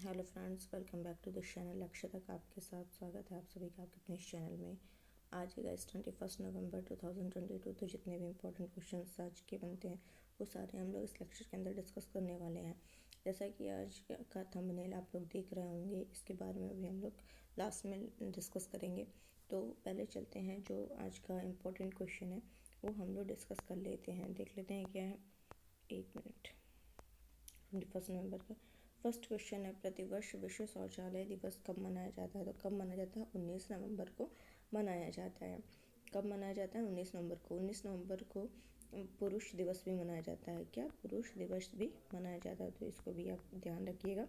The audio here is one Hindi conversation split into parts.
Hello friends, welcome back to this channel. Akshata का आपके साथ स्वागत है आप सभी का आपके अपने इस चैनल में। आज है गाइस 21 नवंबर 2022। तो जितने भी इंपॉर्टेंट क्वेश्चंस आज के बनते हैं वो सारे हम लोग इस लेक्चर के अंदर डिस्कस करने वाले हैं। जैसा कि आज का थंबनेल आप लोग देख रहे होंगे, इसके बारे में भी हम लोग लास्ट में डिस्कस करेंगे। तो पहले चलते हैं, जो आज का इम्पोर्टेंट क्वेश्चन है वो हम लोग डिस्कस कर लेते हैं। देख लेते हैं क्या है। एक मिनट। 21 नवंबर का फर्स्ट क्वेश्चन है, प्रतिवर्ष विश्व शौचालय दिवस कब मनाया जाता है? तो कब मनाया जाता है? 19 नवंबर को मनाया जाता है। कब मनाया जाता है? 19 नवंबर को। 19 नवंबर को पुरुष दिवस भी मनाया जाता है। क्या? पुरुष दिवस भी मनाया जाता है, तो इसको भी आप ध्यान रखिएगा।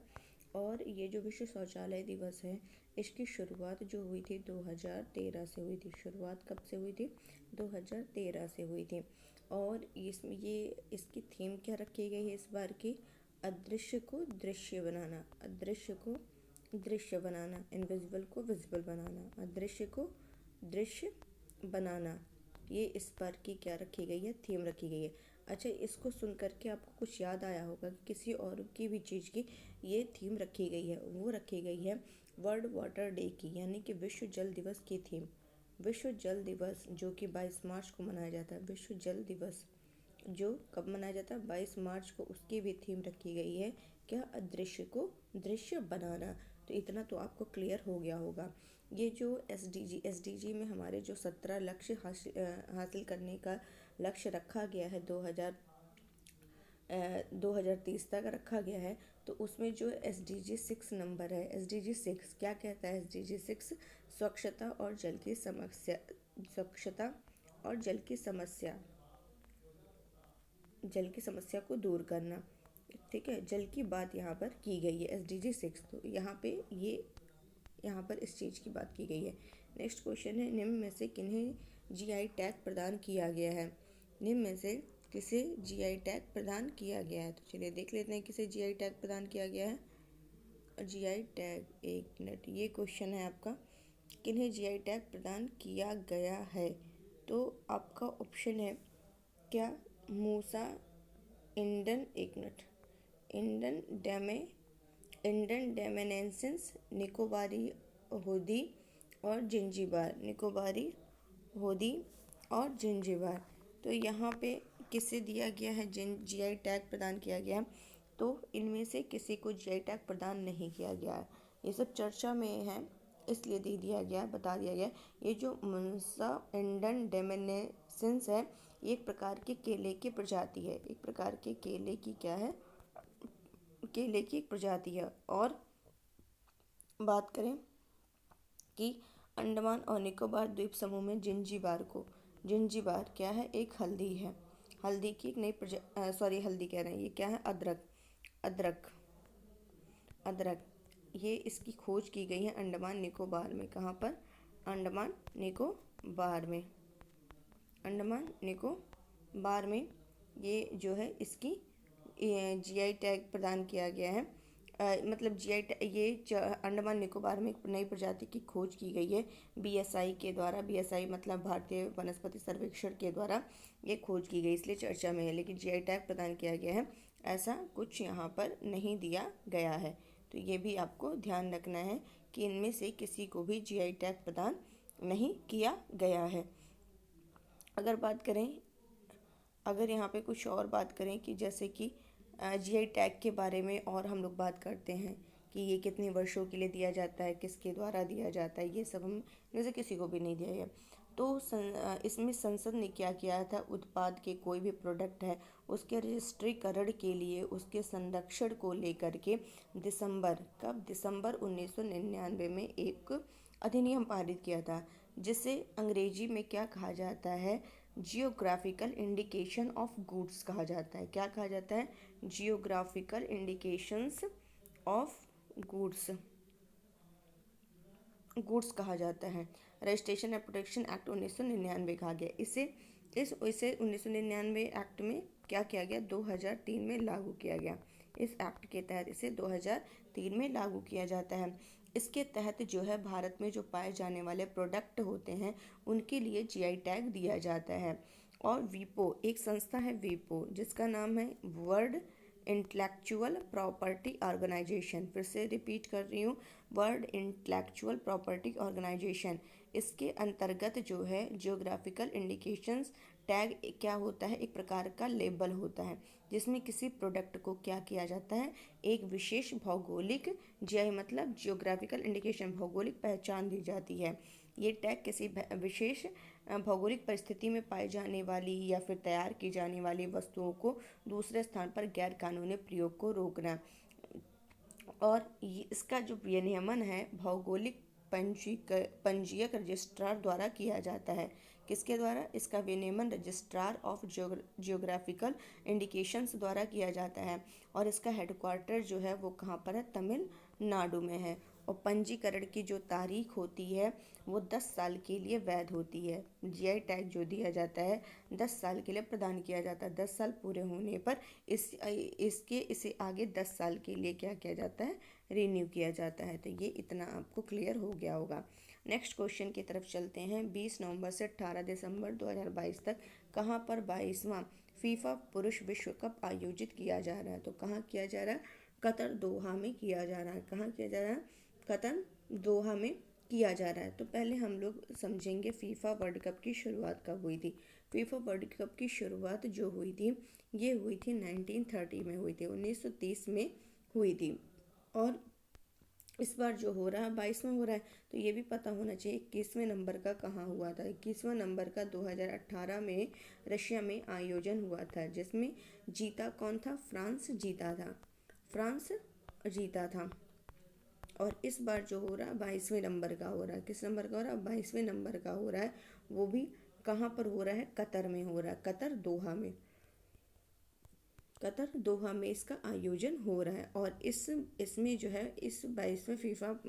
और ये जो विश्व शौचालय दिवस है, इसकी शुरुआत जो हुई थी 2013 से हुई थी। शुरुआत कब से हुई थी? 2013 से हुई थी। और इसकी थीम क्या रखी गई है इस बार की? अदृश्य को दृश्य बनाना। अदृश्य को दृश्य बनाना, इनविजिबल को विजिबल बनाना, अदृश्य को दृश्य बनाना। ये इस बार की क्या रखी गई है? थीम रखी गई है। अच्छा, इसको सुन करके आपको कुछ याद आया होगा कि किसी और की भी चीज़ की ये थीम रखी गई है। वो रखी गई है वर्ल्ड वाटर डे की, यानी कि विश्व जल दिवस की थीम। विश्व जल दिवस जो कि 22 मार्च को मनाया जाता है। विश्व जल दिवस जो कब मनाया जाता है? 22 मार्च को। उसकी भी थीम रखी गई है क्या? अदृश्य को दृश्य बनाना। तो इतना तो आपको क्लियर हो गया होगा। ये जो एसडीजी में हमारे जो 17 लक्ष्य हासिल करने का लक्ष्य रखा गया है 2030 तक रखा गया है, तो उसमें जो SDG 6 नंबर है, SDG 6 क्या कहता है? SDG 6 स्वच्छता और जल की समस्या, स्वच्छता और जल की समस्या को दूर करना। ठीक है, जल की बात यहाँ पर की गई है SDG 6। तो यहाँ पर इस चीज़ की बात की गई है। नेक्स्ट क्वेश्चन है, निम्न में से किन्हें GI टैग प्रदान किया गया है? निम्न में से किसे GI टैग प्रदान किया गया है? तो चलिए देख लेते हैं किसे GI टैग प्रदान किया गया है। GI टैग, एक मिनट, ये क्वेश्चन है आपका, किन्हें GI टैग प्रदान किया गया है? तो आपका ऑप्शन है क्या? मूसा इंडन, एक मिनट, इंडन डेमेनेंसिस, निकोबारी होदी और जिंजीबार। निकोबारी होदी और जिंजीबार। तो यहाँ पे किसे दिया गया है? GI टैग प्रदान किया गया है। तो इनमें से किसी को GI टैग प्रदान नहीं किया गया है। ये सब चर्चा में है, इसलिए दे दिया गया, बता दिया गया। ये जो मूसा इंडन डेमेनेंसिस है, ये एक प्रकार के केले की प्रजाति है। एक प्रकार के केले की क्या है? केले की एक प्रजाति है। और बात करें कि अंडमान और निकोबार द्वीप समूह में जिंजीबार क्या है? एक हल्दी है। हल्दी की एक नई हल्दी कह रहे हैं, ये क्या है? अदरक। ये इसकी खोज की गई है अंडमान निकोबार में। कहाँ पर? अंडमान निकोबार में ये जो है इसकी GI टैग प्रदान किया गया है। मतलब अंडमान निकोबार में एक नई प्रजाति की खोज की गई है BSI के द्वारा। BSI मतलब भारतीय वनस्पति सर्वेक्षण के द्वारा ये खोज की गई, इसलिए चर्चा में है। लेकिन GI टैग प्रदान किया गया है, ऐसा कुछ यहाँ पर नहीं दिया गया है। तो ये भी आपको ध्यान रखना है कि इनमें से किसी को भी GI टैग प्रदान नहीं किया गया है। अगर यहाँ पे कुछ और बात करें कि जैसे कि GI टैग के बारे में और हम लोग बात करते हैं कि ये कितने वर्षों के लिए दिया जाता है, किसके द्वारा दिया जाता है, ये सब हम में से किसी को भी नहीं दिया गया। तो इसमें संसद ने क्या किया था? उत्पाद के कोई भी प्रोडक्ट है उसके रजिस्ट्रीकरण के लिए, उसके संरक्षण को लेकर के दिसंबर 1999 में एक अधिनियम पारित किया था, जिसे अंग्रेजी में क्या कहा जाता है? जियोग्राफिकल इंडिकेशन ऑफ गुड्स कहा जाता है। क्या कहा जाता है? जियोग्राफिकल इंडिकेशंस ऑफ गुड्स कहा जाता है। रजिस्ट्रेशन एंड प्रोटेक्शन एक्ट 1999 कहा गया। इसे 1999 एक्ट में क्या किया गया? 2003 में लागू किया गया। इस एक्ट के तहत इसे 2003 में लागू किया जाता है। इसके तहत जो है भारत में जो पाए जाने वाले प्रोडक्ट होते हैं उनके लिए GI टैग दिया जाता है। और वीपो, एक संस्था है वीपो, जिसका नाम है वर्ल्ड इंटेलेक्चुअल प्रॉपर्टी ऑर्गेनाइजेशन, फिर से रिपीट कर रही हूँ, वर्ल्ड इंटेलेक्चुअल प्रॉपर्टी ऑर्गेनाइजेशन। इसके अंतर्गत जो है जियोग्राफिकल इंडिकेशंस टैग क्या होता है, एक प्रकार का लेबल होता है जिसमें किसी प्रोडक्ट को क्या किया जाता है, एक विशेष भौगोलिक, जी मतलब जियोग्राफिकल इंडिकेशन, भौगोलिक पहचान दी जाती है। ये टैग किसी विशेष भौगोलिक परिस्थिति में पाई जाने वाली या फिर तैयार की जाने वाली वस्तुओं को दूसरे स्थान पर गैर कानूनी प्रयोग को रोकना। और इसका जो विनियमन है भौगोलिक पंजीयक रजिस्ट्रार द्वारा किया जाता है। किसके द्वारा? इसका विनियमन रजिस्ट्रार ऑफ जियोग्राफिकल इंडिकेशंस द्वारा किया जाता है। और इसका हेडक्वार्टर जो है वो कहाँ पर है? तमिलनाडु में है। और पंजीकरण की जो तारीख होती है वो 10 साल के लिए वैध होती है। जीआई टैग जो दिया जाता है 10 साल के लिए प्रदान किया जाता है। 10 साल पूरे होने पर इसे आगे 10 साल के लिए क्या किया जाता है? रिन्यू किया जाता है। तो ये इतना आपको क्लियर हो गया होगा। नेक्स्ट क्वेश्चन की तरफ चलते हैं। 20 नवंबर से 18 दिसंबर 2022 तक कहाँ पर 22वां फीफा पुरुष विश्व कप आयोजित किया जा रहा है? तो कहाँ किया जा रहा है? कतर दोहा में किया जा रहा है। कहाँ किया जा रहा है? कतर दोहा में किया जा रहा है। तो पहले हम लोग समझेंगे फीफा वर्ल्ड कप की शुरुआत कब हुई थी। फीफा वर्ल्ड कप की शुरुआत जो हुई थी ये हुई थी 1930 में हुई थी, 1930 में हुई थी। और इस बार जो हो रहा है 22वां हो रहा है। तो ये भी पता होना चाहिए 21वें नंबर का कहाँ हुआ था। 21वां नंबर का 2018 में रशिया में आयोजन हुआ था, जिसमें जीता कौन था? फ्रांस जीता था। फ्रांस जीता था। और इस बार जो हो रहा है 22वें नंबर का हो रहा है। किस नंबर का हो रहा है? 22वें नंबर का हो रहा है। वो भी कहाँ पर हो रहा है? कतर में हो रहा है। कतर दोहा में, कतर दोहा में इसका आयोजन हो रहा है। और इसमें जो है इस 22वें फीफा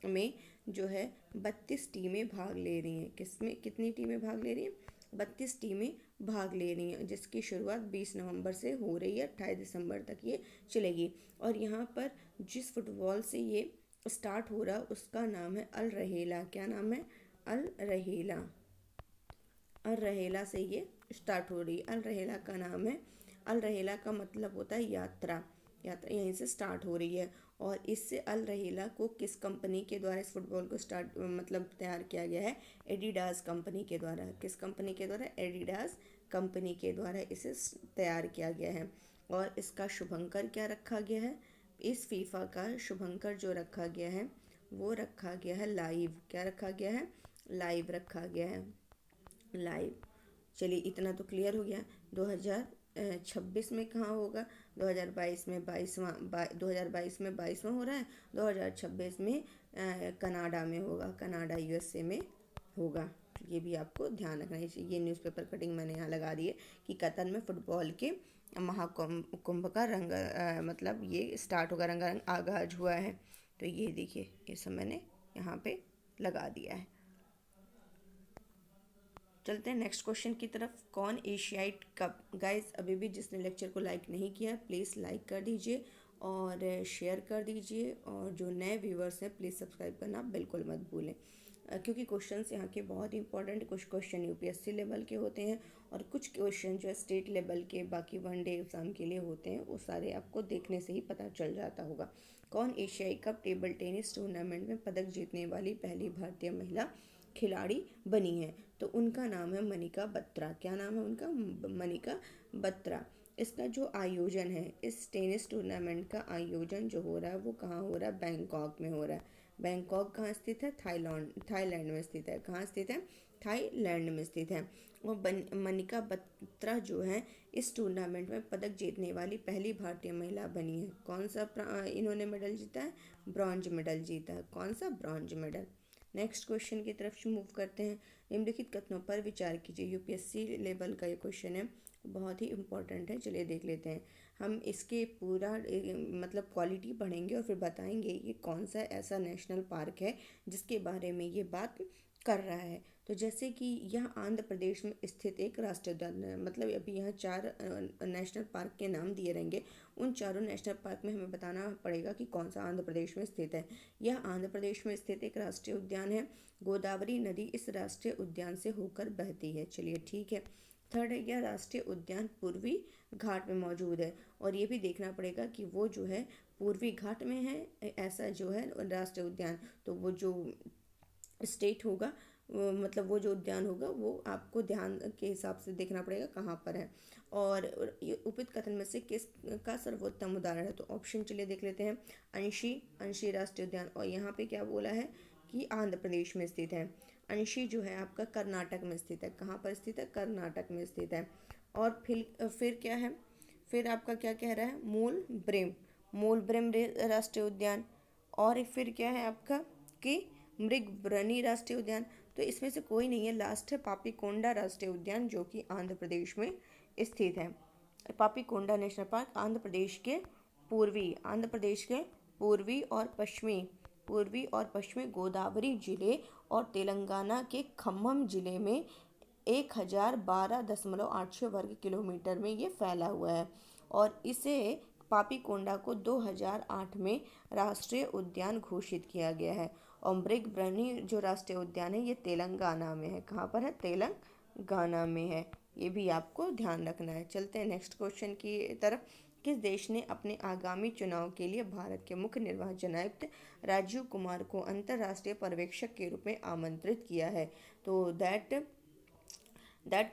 में जो है 32 टीमें भाग ले रही हैं। किसमें कितनी टीमें भाग ले रही हैं? 32 टीमें भाग ले रही हैं, जिसकी शुरुआत 20 नवंबर से हो रही है, 28 दिसंबर तक ये चलेगी। और यहाँ पर जिस फुटबॉल से ये स्टार्ट हो रहा है उसका नाम है अल रहेला। क्या नाम है? अल रहेला। अल रहेला से ये स्टार्ट हो रही है। अल रहेला का नाम है, अल रहेला का मतलब होता है यात्रा। यात्रा यहीं से स्टार्ट हो रही है। और इससे अल रहेला को किस कंपनी के द्वारा इस फुटबॉल को स्टार्ट मतलब तैयार किया गया है? एडिडास कंपनी के द्वारा। किस कंपनी के द्वारा? एडिडास कंपनी के द्वारा इसे तैयार किया गया है। और इसका शुभंकर क्या रखा गया है? इस फीफा का शुभंकर जो रखा गया है वो रखा गया है लाइव। क्या रखा गया है? लाइव रखा गया है। लाइव। चलिए इतना तो क्लियर हो गया। 2026 में कहाँ होगा? 2022 में 22वां हो रहा है। 2026 में कनाडा में होगा। कनाडा यूएसए में होगा। ये भी आपको ध्यान रखना चाहिए। ये न्यूज़पेपर कटिंग मैंने यहाँ लगा दी है कि कतर में फुटबॉल के महाकुंभ का रंग मतलब ये स्टार्ट होगा, रंगारंग आगाज हुआ है। तो ये देखिए ये सब मैंने यहाँ पे लगा दिया है। चलते हैं नेक्स्ट क्वेश्चन की तरफ। कौन एशियाई कप? गाइस अभी भी जिसने लेक्चर को लाइक नहीं किया प्लीज़ लाइक कर दीजिए और शेयर कर दीजिए। और जो नए व्यूवर्स हैं प्लीज़ सब्सक्राइब करना बिल्कुल मत भूलें, क्योंकि क्वेश्चंस यहाँ के बहुत इंपॉर्टेंट। कुछ क्वेश्चन यूपीएससी लेवल के होते हैं और कुछ क्वेश्चन जो है स्टेट लेवल के बाकी वनडे एग्ज़ाम के लिए होते हैं। वो सारे आपको देखने से ही पता चल जाता होगा। कौन एशियाई कप टेबल टेनिस टूर्नामेंट में पदक जीतने वाली पहली भारतीय महिला खिलाड़ी बनी है? तो उनका नाम है मनिका बत्रा। क्या नाम है उनका? मनिका बत्रा। इसका जो आयोजन है, इस टेनिस टूर्नामेंट का आयोजन जो हो रहा है वो कहाँ हो रहा है? बैंकॉक में हो रहा है। बैंकॉक कहाँ स्थित है? थाईलैंड में स्थित है। कहाँ स्थित है? थाईलैंड में स्थित है। और मनिका बत्रा जो है इस टूर्नामेंट में पदक जीतने वाली पहली भारतीय महिला बनी है। कौन सा इन्होंने मेडल जीता है? ब्रॉन्ज मेडल जीता है। कौन सा? Bronze medal. नेक्स्ट क्वेश्चन की तरफ मूव करते हैं। निम्नलिखित कथनों पर विचार कीजिए। यूपीएससी लेवल का ये क्वेश्चन है, बहुत ही इंपॉर्टेंट है। चलिए देख लेते हैं। हम इसके पूरा मतलब क्वालिटी पढ़ेंगे और फिर बताएंगे ये कौन सा ऐसा नेशनल पार्क है जिसके बारे में ये बात कर रहा है। तो जैसे कि यह आंध्र प्रदेश में स्थित एक राष्ट्रीय उद्यान है। मतलब अभी यहाँ 4 नेशनल पार्क के नाम दिए रहेंगे। उन चारों नेशनल पार्क में हमें बताना पड़ेगा कि कौन सा आंध्र प्रदेश में स्थित है। यह आंध्र प्रदेश में स्थित एक राष्ट्रीय उद्यान है। गोदावरी नदी इस राष्ट्रीय उद्यान से होकर बहती है। चलिए ठीक है। थर्ड है क्या, राष्ट्रीय उद्यान पूर्वी घाट में मौजूद है, और ये भी देखना पड़ेगा कि वो जो है पूर्वी घाट में है ऐसा जो है राष्ट्रीय उद्यान, तो वो जो स्टेट होगा मतलब वो जो उद्यान होगा वो आपको ध्यान के हिसाब से देखना पड़ेगा कहाँ पर है। और ये उपयुक्त कथन में से किस का सर्वोत्तम उदाहरण है, तो ऑप्शन चलिए देख लेते हैं। अंशी, अंशी राष्ट्रीय उद्यान, और यहाँ पे क्या बोला है कि आंध्र प्रदेश में स्थित है। अंशी जो है आपका कर्नाटक में स्थित है, कहाँ पर स्थित है, कर्नाटक में स्थित है। और फिर क्या है, फिर आपका क्या कह रहा है, मूल ब्रेम, मूल ब्रेम राष्ट्रीय उद्यान। और एक फिर क्या है आपका कि मृगब्रनी राष्ट्रीय उद्यान, तो इसमें से कोई नहीं है, लास्ट है पापीकोंडा राष्ट्रीय उद्यान जो कि आंध्र प्रदेश में स्थित है। पापीकोंडा नेशनल पार्क आंध्र प्रदेश के पूर्वी और पश्चिमी गोदावरी जिले और तेलंगाना के खम्मम जिले में 1012.86 वर्ग किलोमीटर में ये फैला हुआ है। और इसे पापीकोंडा को 2008 में राष्ट्रीय उद्यान घोषित किया गया है। और मृगब्रनी जो राष्ट्रीय उद्यान है ये तेलंगाना में है, कहाँ पर है, तेलंगाना में है, ये भी आपको ध्यान रखना है। चलते हैं नेक्स्ट क्वेश्चन की तरफ। किस देश ने अपने आगामी चुनाव के लिए भारत के मुख्य निर्वाचन आयुक्त राजीव कुमार को अंतर्राष्ट्रीय पर्यवेक्षक के रूप में आमंत्रित किया है, तो that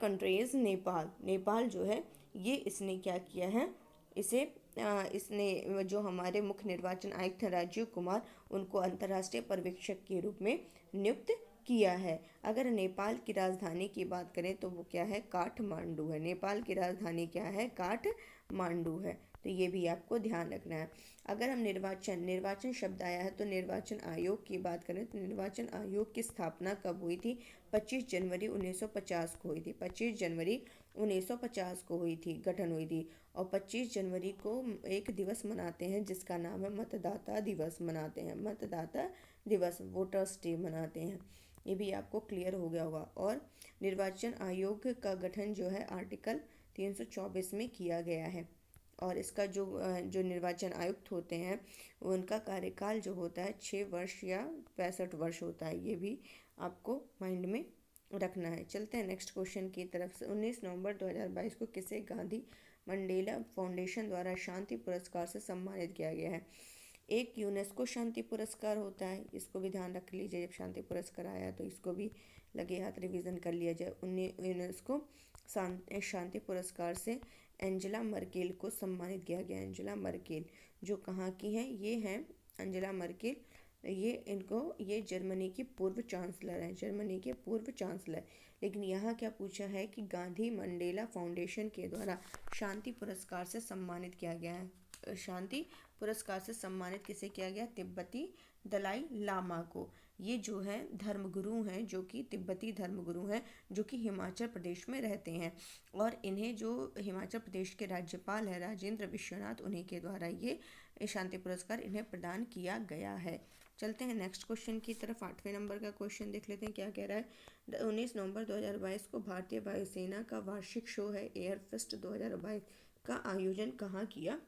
country is Nepal. Nepal जो है ये इसने क्या किया है, इसने जो हमारे मुख्य निर्वाचन आयुक्त हैं राजीव कुमार, उनको अंतर्राष्ट्रीय पर्यवेक्षक के रूप में नियुक्त किया है। अगर नेपाल की राजधानी की बात करें तो वो क्या है, काठमांडू है। नेपाल की राजधानी क्या है, काठमांडू है, तो ये भी आपको ध्यान रखना है। अगर हम निर्वाचन शब्द आया है तो निर्वाचन आयोग की बात करें तो निर्वाचन आयोग की स्थापना कब हुई थी, 25 जनवरी 1950 को हुई थी। 25 जनवरी 1950 को गठन हुई थी। और 25 जनवरी को एक दिवस मनाते हैं जिसका नाम है मतदाता दिवस मनाते हैं, मतदाता दिवस, वोटर्स डे मनाते हैं। ये भी आपको क्लियर हो गया होगा। और निर्वाचन आयोग का गठन जो है आर्टिकल 324 में किया गया है। और इसका जो निर्वाचन आयुक्त होते हैं उनका कार्यकाल जो होता है 6 वर्ष या 65 वर्ष होता है, ये भी आपको माइंड में रखना है। चलते हैं नेक्स्ट क्वेश्चन की तरफ से। 19 नवंबर 2022 को किसे गांधी मंडेला फाउंडेशन द्वारा शांति पुरस्कार से सम्मानित किया गया है। एक यूनेस्को शांति पुरस्कार होता है, इसको भी ध्यान रख लीजिए, जब शांति पुरस्कार आया तो इसको भी लगे हाथ रिवीजन कर लिया जाए। यूनेस्को शांति पुरस्कार से एंजेला मर्केल को सम्मानित किया गया। एंजेला मर्केल जो कहाँ की हैं, ये हैं एंजेला मर्केल, ये जर्मनी की पूर्व चांसलर हैं, जर्मनी के पूर्व चांसलर। लेकिन यहाँ क्या पूछा है कि गांधी मंडेला फाउंडेशन के द्वारा शांति पुरस्कार से सम्मानित किया गया है। शांति पुरस्कार से सम्मानित किसे किया गया, तिब्बती दलाई लामा को। ये जो है धर्मगुरु हैं, जो कि तिब्बती धर्मगुरु हैं, जो कि हिमाचल प्रदेश में रहते हैं। और इन्हें जो हिमाचल प्रदेश के राज्यपाल है राजेंद्र विश्वनाथ, उन्हीं के द्वारा ये शांति पुरस्कार इन्हें प्रदान किया गया है। चलते हैं नेक्स्ट क्वेश्चन की तरफ। 8वें नंबर का क्वेश्चन देख लेते हैं क्या कह रहा है। 19 नवंबर 2022 को भारतीय वायुसेना का वार्षिक शो है एयर फेस्ट 2022 का आयोजन कहाँ किया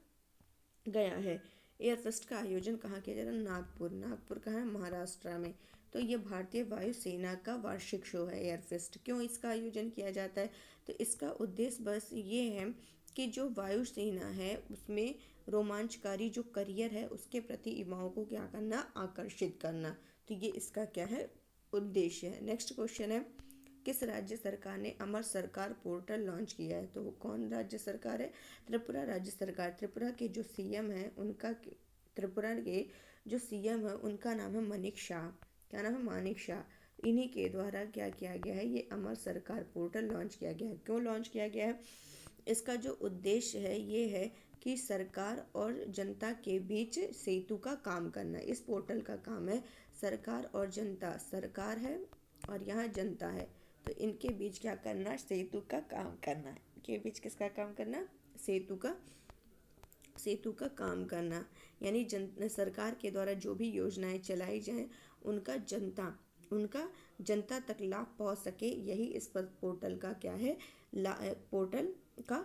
गया है। एयर फेस्ट का आयोजन कहाँ किया जा रहा है, नागपुर कहाँ है, महाराष्ट्र में। तो ये भारतीय वायुसेना का वार्षिक शो है एयर फेस्ट। क्यों इसका आयोजन किया जाता है, तो इसका उद्देश्य बस ये है कि जो वायुसेना है उसमें रोमांचकारी जो करियर है उसके प्रति युवाओं को क्या करना, आकर्षित करना। तो ये इसका क्या है, उद्देश्य है। नेक्स्ट क्वेश्चन है, किस राज्य सरकार ने अमर सरकार पोर्टल लॉन्च किया है, तो वो कौन राज्य सरकार है, त्रिपुरा राज्य सरकार। त्रिपुरा के जो सीएम है उनका नाम है मानिक शाह। क्या नाम है, मानिक शाह। इन्हीं के द्वारा क्या किया गया है, ये अमर सरकार पोर्टल लॉन्च किया गया है। क्यों लॉन्च किया गया है, इसका जो उद्देश्य है ये है कि सरकार और जनता के बीच सेतु का काम करना। इस पोर्टल का काम है सरकार और जनता, सरकार है और यहाँ जनता है, तो इनके बीच क्या करना, सेतु का काम करना। इनके बीच किसका काम करना, सेतु का काम करना। यानी सरकार के द्वारा जो भी योजनाएं चलाई जाएं उनका जनता तक लाभ पहुंच सके, यही इस पोर्टल का क्या है, पोर्टल का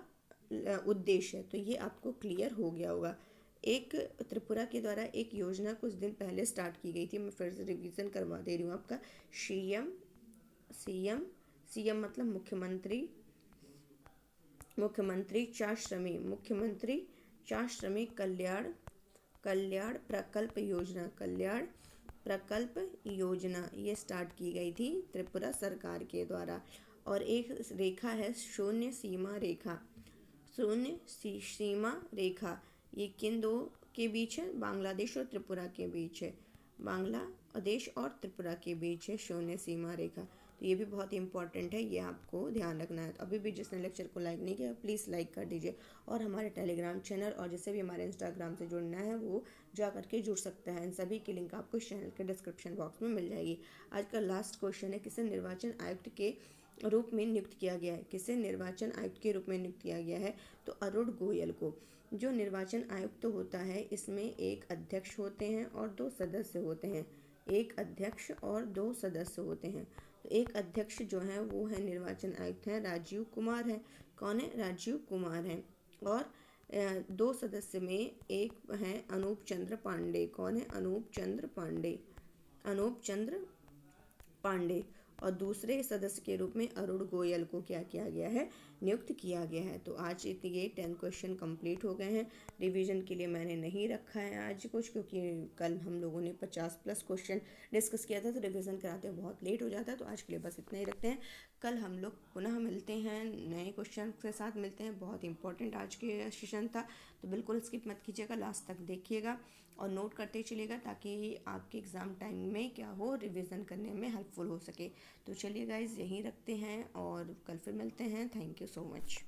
उद्देश्य है। तो ये आपको क्लियर हो गया होगा। एक त्रिपुरा के द्वारा एक योजना कुछ दिन पहले स्टार्ट की गई थी, मैं फिर से रिवीजन करवा दे रही हूँ आपका। सीएम मतलब मुख्यमंत्री, मुख्यमंत्री चाश्रमी, मुख्यमंत्री चाश्रमी कल्याण कल्याण प्रकल्प योजना, कल्याण प्रकल्प योजना ये स्टार्ट की गई थी त्रिपुरा सरकार के द्वारा। और एक रेखा है शून्य सीमा रेखा, शून्य सीमा रेखा, ये किन दो के बीच है? बांग्लादेश और त्रिपुरा के बीच है, बांग्लादेश और त्रिपुरा के बीच है शून्य सीमा रेखा। तो ये भी बहुत इंपॉर्टेंट है, ये आपको ध्यान रखना है। अभी भी जिसने लेक्चर को लाइक नहीं किया प्लीज़ लाइक कर दीजिए, और हमारे टेलीग्राम चैनल और जिसे भी हमारे इंस्टाग्राम से जुड़ना है वो जा करके जुड़ सकता है। इन सभी की लिंक आपको इस चैनल के डिस्क्रिप्शन बॉक्स में मिल जाएगी। आज का लास्ट क्वेश्चन है, किसे निर्वाचन आयुक्त के रूप में नियुक्त किया गया है? किसे निर्वाचन आयुक्त के रूप में नियुक्त किया गया है? तो अरुण गोयल को। जो निर्वाचन आयुक्त होता है इसमें एक अध्यक्ष होते हैं और 2 सदस्य होते हैं, एक अध्यक्ष और 2 सदस्य होते हैं। तो एक अध्यक्ष जो है वो है निर्वाचन आयुक्त हैं राजीव कुमार है। कौन है? राजीव कुमार हैं। और 2 सदस्य में एक हैं अनूप चंद्र पांडे। कौन है? अनूप चंद्र पांडे, अनूप चंद्र पांडे। और दूसरे सदस्य के रूप में अरुण गोयल को क्या किया गया है? नियुक्त किया गया है। तो आज ये 10 क्वेश्चन कंप्लीट हो गए हैं। रिवीजन के लिए मैंने नहीं रखा है आज कुछ, क्योंकि कल हम लोगों ने 50+ क्वेश्चन डिस्कस किया था, तो रिवीजन कराते हुए बहुत लेट हो जाता है। तो आज के लिए बस इतना ही रखते हैं। कल हम लोग पुनः मिलते हैं, नए क्वेश्चन के साथ मिलते हैं। बहुत इंपॉर्टेंट आज के सेशन था, तो बिल्कुल स्किप मत कीजिएगा, लास्ट तक देखिएगा और नोट करते चलिएगा, ताकि आपके एग्ज़ाम टाइम में क्या हो, रिवीजन करने में हेल्पफुल हो सके। तो चलिए गाइज़ यहीं रखते हैं और कल फिर मिलते हैं। Thank you so much.